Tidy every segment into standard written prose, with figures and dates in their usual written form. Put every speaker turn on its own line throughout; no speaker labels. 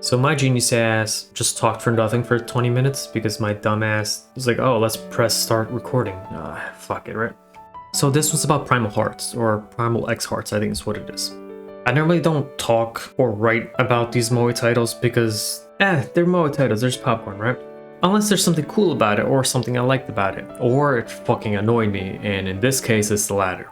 So my genius ass just talked for nothing for 20 minutes because my dumb ass was like, oh, let's press start recording. Fuck it, right? So this was about Primal Hearts, or Primal X Hearts, I think is what it is. I normally don't talk or write about these moe titles because, they're moe titles, there's popcorn, right? Unless there's something cool about it or something I liked about it, or it fucking annoyed me, and in this case it's the latter.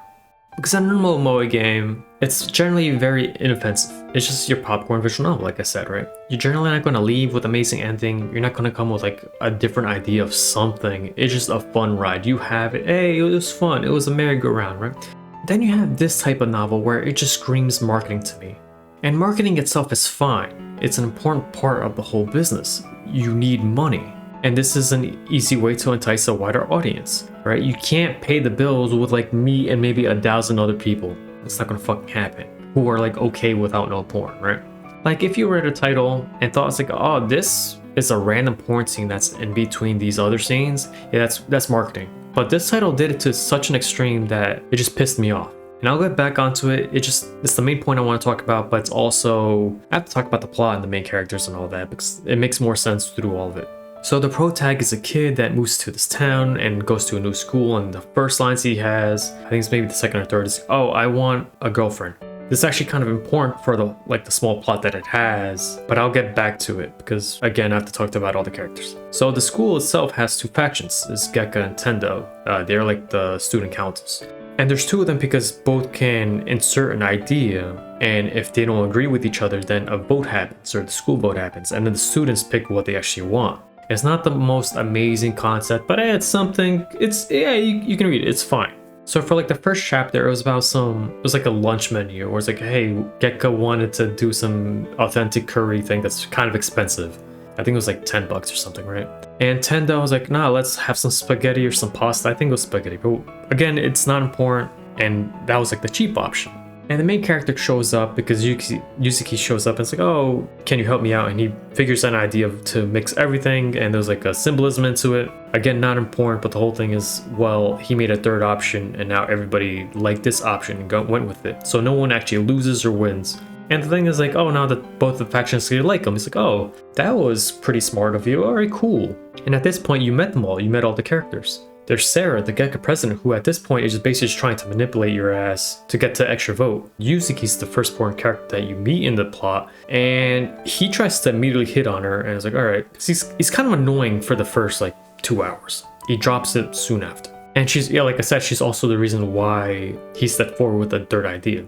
Because in a normal moe game, it's generally very inoffensive. It's just your popcorn visual novel, like I said, right? You're generally not going to leave with an amazing ending. You're not going to come with like a different idea of something. It's just a fun ride. You have it. Hey, it was fun. It was a merry-go-round, right? Then you have this type of novel where it just screams marketing to me. And marketing itself is fine. It's an important part of the whole business. You need money. And this is an easy way to entice a wider audience, right? You can't pay the bills with like me and maybe 1,000 other people. It's not gonna fucking happen. Who are like okay without no porn, right? Like if you read a title and thought it's like, oh, this is a random porn scene that's in between these other scenes, yeah, that's marketing. But this title did it to such an extreme that it just pissed me off. And I'll get back onto it. It's the main point I want to talk about, but it's also, I have to talk about the plot and the main characters and all that because it makes more sense through all of it. So the protag is a kid that moves to this town and goes to a new school, and the first lines he has, I think it's maybe the second or third, is, oh, I want a girlfriend. This is actually kind of important for the small plot that it has, but I'll get back to it because again I have to talk about all the characters. So the school itself has two factions, is Gekka and Tendo. They're like the student councils. And there's two of them because both can insert an idea, and if they don't agree with each other, then a vote happens, or the school vote happens, and then the students pick what they actually want. It's not the most amazing concept, but it's something. You can read it, it's fine. So for like the first chapter, it was like a lunch menu, or it's like, hey, Gekka wanted to do some authentic curry thing that's kind of expensive. I think it was like $10 or something, right? And Tendo was like, nah, let's have some spaghetti or some pasta. I think it was spaghetti, but again, it's not important, and that was like the cheap option. And the main character shows up because Yuzuki shows up and it's like, oh, can you help me out? And he figures out an idea to mix everything, and there's like a symbolism into it. Again, not important, but the whole thing is, well, he made a third option and now everybody liked this option and went with it. So no one actually loses or wins. And the thing is like, oh, now that both the factions like him, it's like, oh, that was pretty smart of you. All right, cool. And at this point, you met them all. You met all the characters. There's Sera, the Gekka president, who at this point is just basically just trying to manipulate your ass to get the extra vote. Yuzuki's the first important character that you meet in the plot, and he tries to immediately hit on her, and it's like, alright. He's kind of annoying for the first like 2 hours. He drops it soon after. And she's, yeah, like I said, she's also the reason why he stepped forward with the third idea.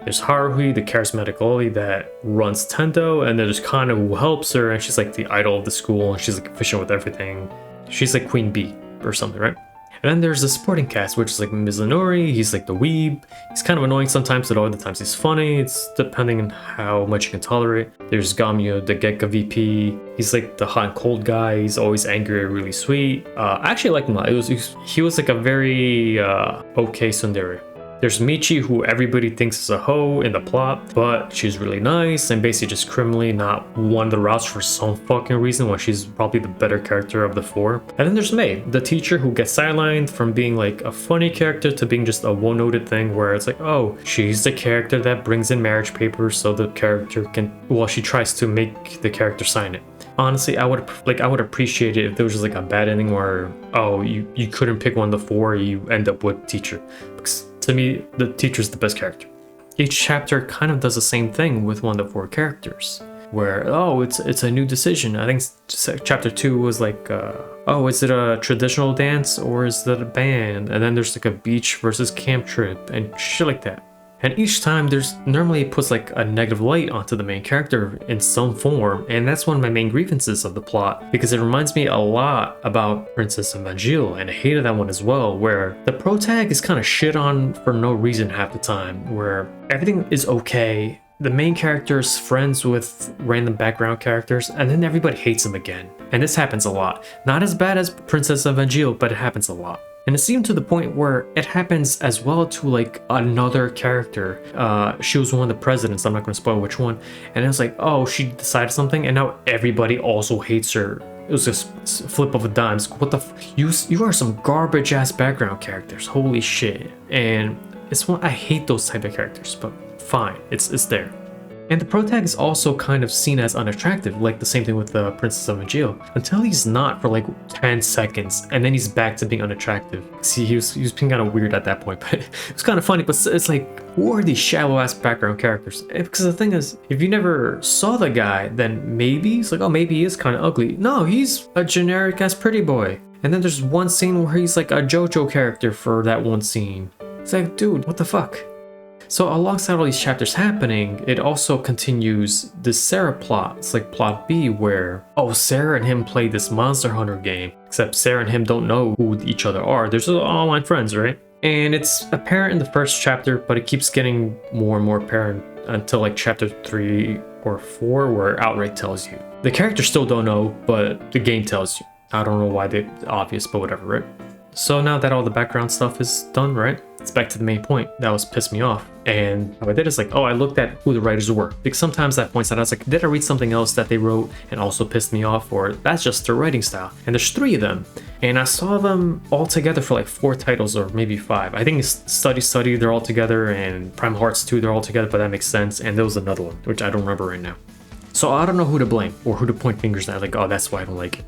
There's Haruhi, the charismatic loli that runs Tendo, and then there's Kana who helps her, and she's like the idol of the school, and she's like efficient with everything. She's like Queen Bee or something, right? And then there's the supporting cast, which is like Mizunori. He's like the weeb. He's kind of annoying sometimes, but other times he's funny. It's depending on how much you can tolerate. There's Gamyo, the Gekka VP. He's like the hot and cold guy. He's always angry and really sweet. I actually liked him a lot. He was like a very okay tsundere. There's Michi, who everybody thinks is a hoe in the plot, but she's really nice and basically just criminally not won the routes for some fucking reason when she's probably the better character of the four. And then there's Mei, the teacher who gets sidelined from being like a funny character to being just a one-noted thing where it's like, oh, she's the character that brings in marriage papers so the character can, well, she tries to make the character sign it. Honestly, I would appreciate it if there was just like a bad ending where, oh, you couldn't pick one of the four, you end up with teacher. Because to me, the teacher's the best character. Each chapter kind of does the same thing with one of the four characters, where, oh, it's a new decision. I think chapter 2 was like, oh, is it a traditional dance or is it a band? And then there's like a beach versus camp trip and shit like that. And each time normally puts like a negative light onto the main character in some form, and that's one of my main grievances of the plot, because it reminds me a lot about Princess Evangel, and I hated that one as well, where the protag is kind of shit on for no reason half the time, where everything is okay, the main character is friends with random background characters, and then everybody hates him again. And this happens a lot. Not as bad as Princess Evangel, but it happens a lot. And it seemed to the point where it happens as well to like another character. She was one of the presidents, I'm not going to spoil which one. And it was like, oh, she decided something and now everybody also hates her. It was just a flip of a dime. What the you are some garbage ass background characters. Holy shit. And it's one, I hate those type of characters, but fine, it's there. And the protag is also kind of seen as unattractive, like the same thing with the Princess of Magil, until he's not for like 10 seconds, and then he's back to being unattractive. See, he was being kind of weird at that point, but it was kind of funny, but it's like, who are these shallow-ass background characters? Because the thing is, if you never saw the guy, then maybe, it's like, oh, maybe he is kind of ugly. No, he's a generic-ass pretty boy. And then there's one scene where he's like a JoJo character for that one scene. It's like, dude, what the fuck? So alongside all these chapters happening, it also continues the Sera plot. It's like plot B where, oh, Sera and him play this Monster Hunter game, except Sera and him don't know who each other are. They're just online friends, right? And it's apparent in the first chapter, but it keeps getting more and more apparent until like chapter 3 or 4 where it outright tells you. The characters still don't know, but the game tells you. I don't know why they're obvious, but whatever, right? So now that all the background stuff is done, right? It's back to the main point. That was pissed me off. And how I did is like, oh, I looked at who the writers were. Because sometimes that points out, I was like, did I read something else that they wrote and also pissed me off? Or that's just their writing style. And there's 3 of them. And I saw them all together for like 4 titles or maybe 5. I think it's Study, they're all together. And Primal Hearts 2, they're all together, but that makes sense. And there was another one, which I don't remember right now. So I don't know who to blame or who to point fingers at. Like, oh, that's why I don't like it.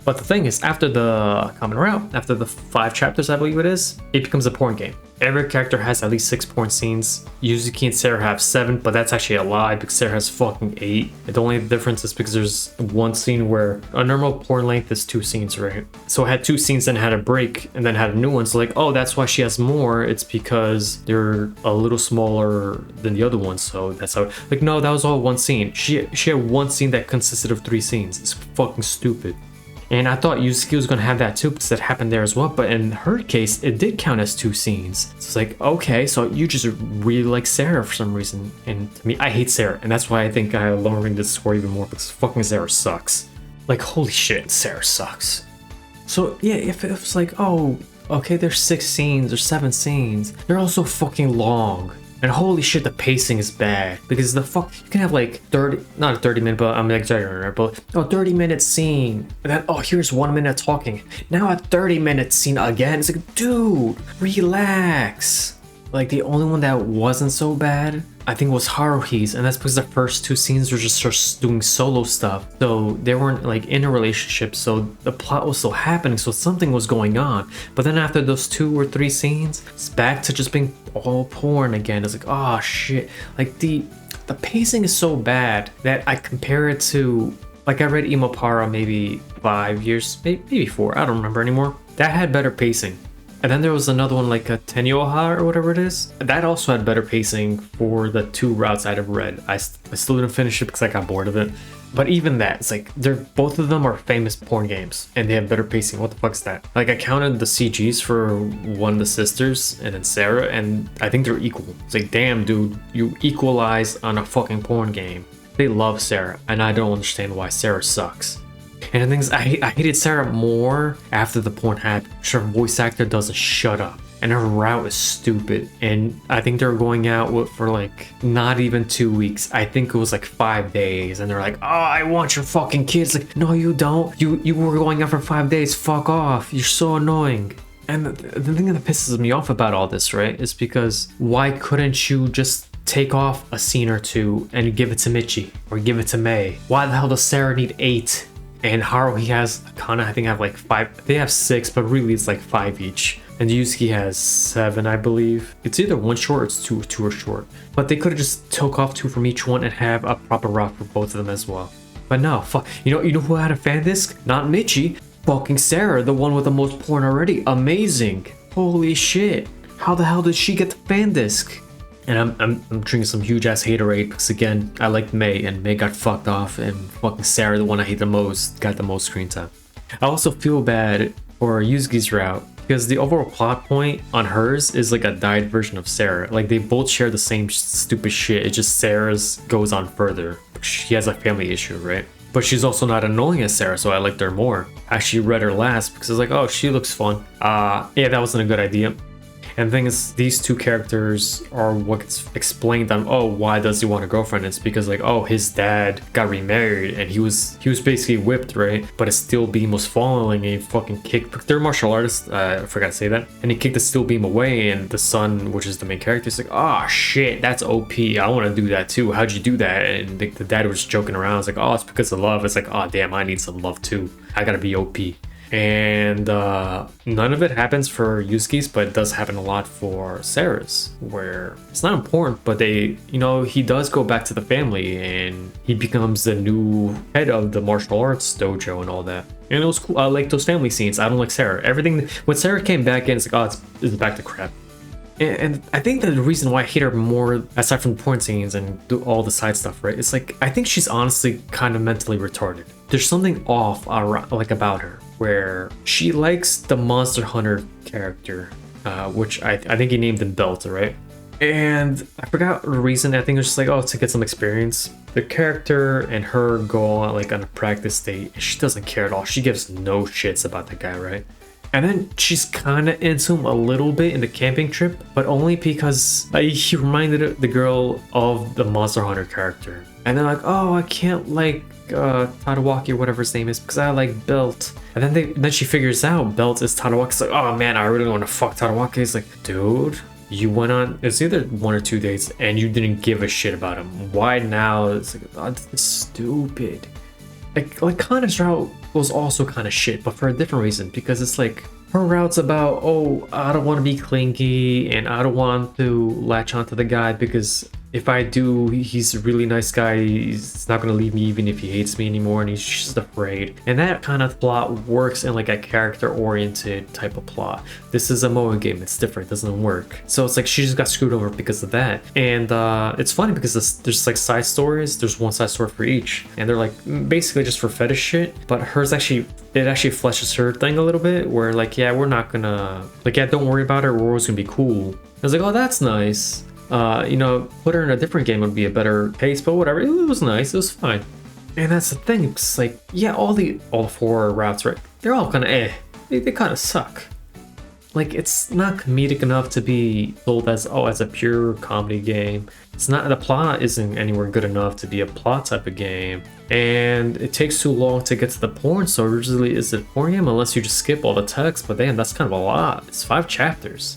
But the thing is, after the common route, after the 5 chapters, I believe it is, it becomes a porn game. Every character has at least 6 porn scenes. Yuzuki and Sera have 7, but that's actually a lie because Sera has fucking 8. And the only difference is because there's one scene where a normal porn length is 2 scenes, right? So it had 2 scenes and had a break and then had a new one. So like, oh, that's why she has more. It's because they're a little smaller than the other ones. So that's how, like, no, that was all one scene. She had one scene that consisted of 3 scenes. It's fucking stupid. And I thought Yuzuki was gonna have that too because that happened there as well, but in her case, it did count as 2 scenes. So it's like, okay, so you just really like Sera for some reason. And to me, I hate Sera, and that's why I think I'm lowering this score even more because fucking Sera sucks. Like, holy shit, Sera sucks. So yeah, if it was like, oh, okay, there's 6 scenes or 7 scenes, they're all so fucking long. And holy shit, the pacing is bad. Because the fuck, you can have like 30, not a 30-minute, but I'm exaggerating, but a 30-minute scene. And then, oh, here's 1 minute talking. Now a 30-minute scene again. It's like, dude, relax. Like, the only one that wasn't so bad, I think, was Haruhi's, and that's because the first 2 scenes were just doing solo stuff. So they weren't like in a relationship, so the plot was still happening, so something was going on. But then after those 2 or 3 scenes, it's back to just being all porn again. It's like, oh shit. Like the pacing is so bad that I compare it to, like, I read Imopara maybe 5 years, maybe 4, I don't remember anymore. That had better pacing. And then there was another one like a Tenyoha or whatever it is. That also had better pacing for the 2 routes I'd have read. I still didn't finish it because I got bored of it. But even that, it's like, both of them are famous porn games and they have better pacing. What the fuck's that? Like, I counted the CGs for one of the sisters and then Sera, and I think they're equal. It's like, damn, dude, you equalize on a fucking porn game. They love Sera, and I don't understand why Sera sucks. And the thing is, I hated Sera more after the porn happened. Her voice actor doesn't shut up. And her route is stupid. And I think they're going out for like not even 2 weeks. I think it was like 5 days. And they're like, oh, I want your fucking kids. Like, no, you don't. You were going out for 5 days. Fuck off. You're so annoying. And the thing that pisses me off about all this, right, is because why couldn't you just take off a scene or 2 and give it to Michi or give it to Mei? Why the hell does Sera need 8? And Haruhi has, Kana, I think, have like 5. They have 6, but really it's like 5 each. And Yuzuki has 7, I believe. It's either 1 short or it's 2 are short. But they could have just took off 2 from each one and have a proper route for both of them as well. But no, fuck. You know who had a fan disc? Not Michi. Fucking Sera, the one with the most porn already. Amazing. Holy shit. How the hell did she get the fan disc? And I'm drinking some huge ass haterade because, again, I liked Mei and Mei got fucked off, and fucking Sera, the one I hate the most, got the most screen time. I also feel bad for Yuzuki's route because the overall plot point on hers is like a dyed version of Sera. Like, they both share the same stupid shit. It's just Sera's goes on further. She has a family issue, right? But she's also not annoying as Sera, so I liked her more. I actually read her last because I was like, oh, she looks fun. Yeah, that wasn't a good idea. And the thing is, these two characters are what's explained on, oh, why does he want a girlfriend? It's because like, oh, his dad got remarried and he was basically whipped, right? But a steel beam was falling and he fucking kicked, they're martial artists, I forgot to say that. And he kicked the steel beam away, and the son, which is the main character, is like, oh shit, that's OP. I want to do that too. How'd you do that? And the dad was joking around. It's like, oh, it's because of love. It's like, oh damn, I need some love too. I gotta be OP. And none of it happens for Yuzuki's, but it does happen a lot for Sera's, where it's not important, but they, you know, he does go back to the family and he becomes the new head of the martial arts dojo and all that. And it was cool. I like those family scenes. I don't like Sera. Everything, when Sera came back in, it's like, oh, it's back to crap. And I think that the reason why I hate her more, aside from the porn scenes and do all the side stuff, right? It's like, I think she's honestly kind of mentally retarded. There's something off like about her, where she likes the Monster Hunter character, which I think he named him Belt, right? And I forgot the reason. I think it was just like, oh, to get some experience. The character and her go on like on a practice date. She doesn't care at all. She gives no shits about the guy, right? And then she's kind of into him a little bit in the camping trip, but only because he reminded the girl of the Monster Hunter character. And they're like, oh, I can't like Tadawaki or whatever his name is because I like Belt. And then she figures out Belt is Tadawaki. It's like, oh man, I really want to fuck Tadawaki. It's like, dude, you went on, it's either 1 or 2 dates and you didn't give a shit about him. Why now? It's like, oh, this is stupid. Like Kana's route was also kind of shit, but for a different reason, because it's like her route's about, oh, I don't want to be clingy and I don't want to latch onto the guy because if I do, he's a really nice guy. He's not going to leave me even if he hates me anymore, and he's just afraid. And that kind of plot works in like a character-oriented type of plot. This is a moege game. It's different. It doesn't work. So it's like she just got screwed over because of that. And it's funny because there's like side stories. There's one side story for each. And they're like basically just for fetish shit. But hers actually, it actually fleshes her thing a little bit where like, yeah, we're not going to, like, yeah, don't worry about it. We're always going to be cool. I was like, oh, that's nice. You know, put her in a different game would be a better pace, but whatever. It was nice. It was fine. And that's the thing. It's like, yeah, all the 4 routes, right? They're all kind of They kind of suck. Like, it's not comedic enough to be sold as, oh, as a pure comedy game. It's not, the plot isn't anywhere good enough to be a plot type of game. And it takes too long to get to the porn, so originally is it a porn game unless you just skip all the text, but damn, that's kind of a lot. It's 5 chapters.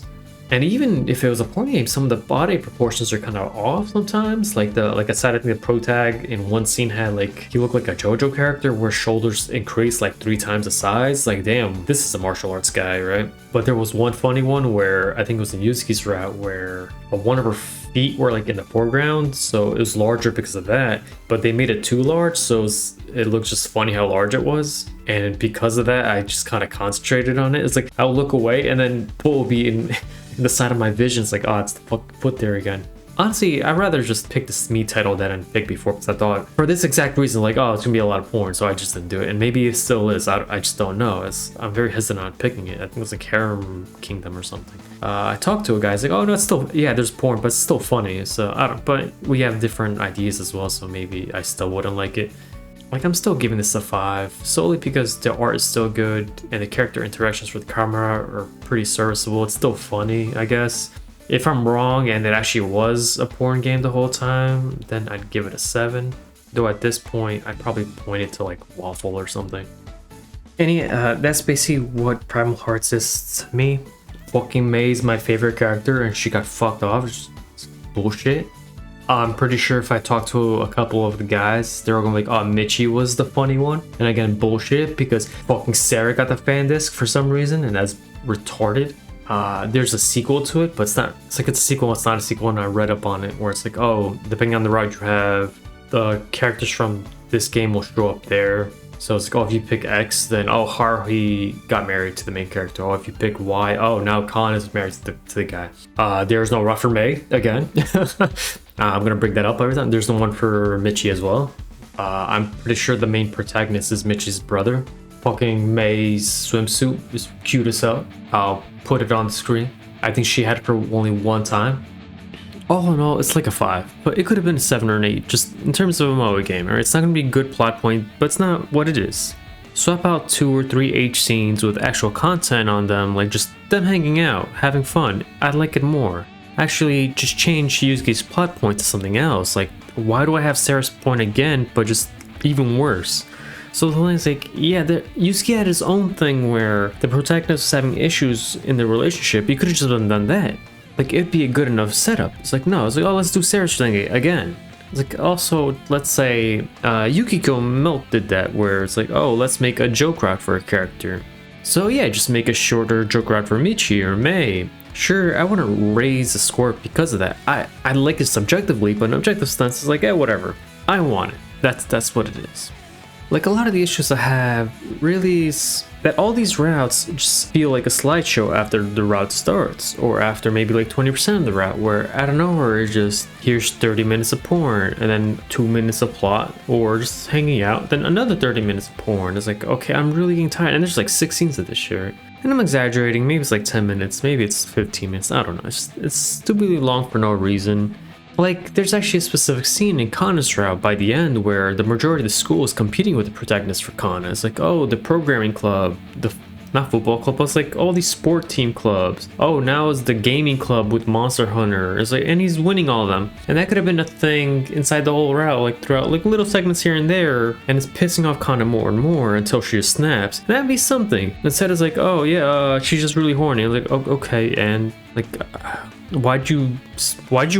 And even if it was a porn game, some of the body proportions are kind of off sometimes. Like I said, I think the pro tag in one scene had like, he looked like a JoJo character where shoulders increased like 3 times the size. Like, damn, this is a martial arts guy, right? But there was one funny one where I think it was in Yuzuki's route where one of her feet were like in the foreground, so it was larger because of that. But they made it too large, so it looked just funny how large it was. And because of that, I just kind of concentrated on it. It's like I'll look away and then foot will be in the side of my vision. It's like, oh, it's the foot there again. Honestly, I'd rather just pick the SME title that I didn't pick before, because I thought for this exact reason, like, oh, it's gonna be a lot of porn, so I just didn't do it. And maybe it still is. I just don't know. I'm very hesitant on picking it. I think it's like Harem Kingdom or something. I talked to a guy. He's like, oh no, it's still, yeah, there's porn, but it's still funny. So I don't. But we have different ideas as well, so maybe I still wouldn't like it. Like, I'm still giving this a 5, solely because the art is still good and the character interactions with the camera are pretty serviceable. It's still funny, I guess. If I'm wrong and it actually was a porn game the whole time, then I'd give it a 7. Though at this point, I'd probably point it to like Waffle or something. And yeah, that's basically what Primal Hearts is to me. Fucking May's my favorite character and she got fucked off. It's bullshit. I'm pretty sure if I talk to a couple of the guys, they're all gonna be like, oh, Michi was the funny one. And again, bullshit, because fucking Sera got the fan disc for some reason, and that's retarded. There's a sequel to it, but it's like it's a sequel, it's not a sequel, and I read up on it, where it's like, oh, depending on the route you have, the characters from this game will show up there. So it's like, oh, if you pick X, then, oh, Haruhi got married to the main character. Oh, if you pick Y, oh, now Kana is married to the guy. There's no route for May, again. I'm gonna bring that up every time. There's no one for Michi as well. I'm pretty sure the main protagonist is Michi's brother. Fucking May's swimsuit is cute as hell. I'll put it on the screen. I think she had it for only one time. All in all, it's like a 5, but it could have been a 7 or an 8, just in terms of a MOBA game. Right? It's not gonna be a good plot point, but it's not what it is. Swap out 2 or 3 H scenes with actual content on them, like just them hanging out, having fun. I'd like it more. Actually, just change Yuzuki's plot point to something else. Like, why do I have Sera's point again, but just even worse? So the thing is, like, yeah, Yuzuki had his own thing where the protagonist was having issues in the relationship. You could have just done that. Like, it'd be a good enough setup. It's like, no, it's like, oh, let's do Sera's thing again. It's like, also, let's say Yukiko Milk did that, where it's like, oh, let's make a joke route for a character. So yeah, just make a shorter joke route for Michi or Mei. Sure, I wouldn't raise the score because of that. I like it subjectively, but an objective stance is like, whatever. I want it. That's what it is. Like, a lot of the issues I have really is that all these routes just feel like a slideshow after the route starts, or after maybe like 20% of the route, where out of nowhere it's just, here's 30 minutes of porn, and then 2 minutes of plot, or just hanging out, then another 30 minutes of porn. It's like, okay, I'm really getting tired, and there's like 6 scenes of this shit. And I'm exaggerating, maybe it's like 10 minutes, maybe it's 15 minutes, I don't know. It's stupidly long for no reason. Like, there's actually a specific scene in Kana's route by the end where the majority of the school is competing with the protagonist for Kana. It's like, oh, the programming club, not football club, but it's like all these sport team clubs. Oh, now it's the gaming club with Monster Hunter. It's like, and he's winning all of them. And that could have been a thing inside the whole route, like throughout, like little segments here and there. And it's pissing off Kana more and more until she just snaps. That'd be something. Instead, it's like, oh yeah, she's just really horny. I'm like, oh, okay, and like, why'd you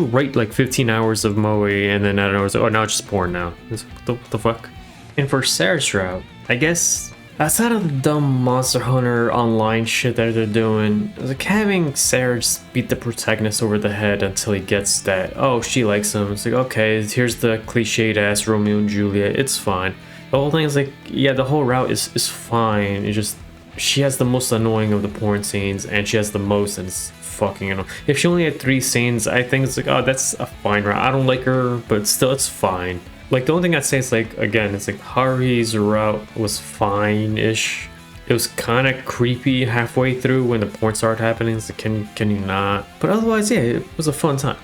write like 15 hours of moe and then I don't know, it's like, oh, now it's just porn now. It's like, what the fuck? And for Sera's route, I guess, outside of the dumb Monster Hunter online shit that they're doing, like having Sera just beat the protagonist over the head until he gets that, oh, she likes him. It's like, okay, here's the cliched ass Romeo and Juliet, it's fine. The whole thing is like, yeah, the whole route is fine. It's just, she has the most annoying of the porn scenes, and she has the most, and it's fucking annoying. If she only had 3 scenes, I think it's like, oh, that's a fine route. I don't like her, but still, it's fine. Like, the only thing I'd say is, like, again, it's like Haruhi's route was fine-ish. It was kind of creepy halfway through when the porn started happening. It's like, can you not? But otherwise, yeah, it was a fun time.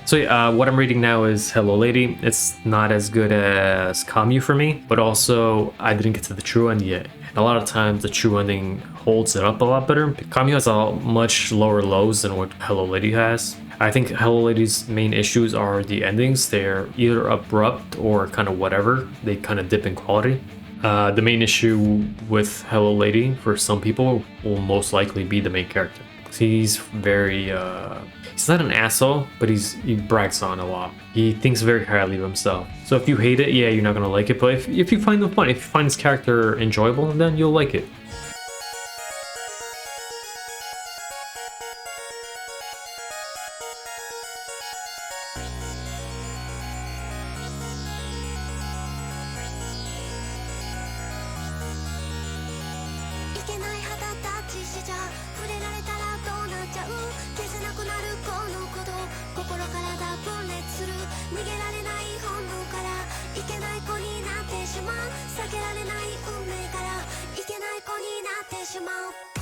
So yeah, what I'm reading now is Hello Lady. It's not as good as Kamyu for me, but also I didn't get to the true end yet. And a lot of times the true ending holds it up a lot better. Kamyu has a much lower lows than what Hello Lady has. I think Hello Lady's main issues are the endings. They're either abrupt or kind of whatever. They kind of dip in quality. The main issue with Hello Lady for some people will most likely be the main character. He's very, he's not an asshole, but he brags on a lot. He thinks very highly of himself. So if you hate it, yeah, you're not gonna like it. But if you find him fun, if you find his character enjoyable, then you'll like it.
Shimao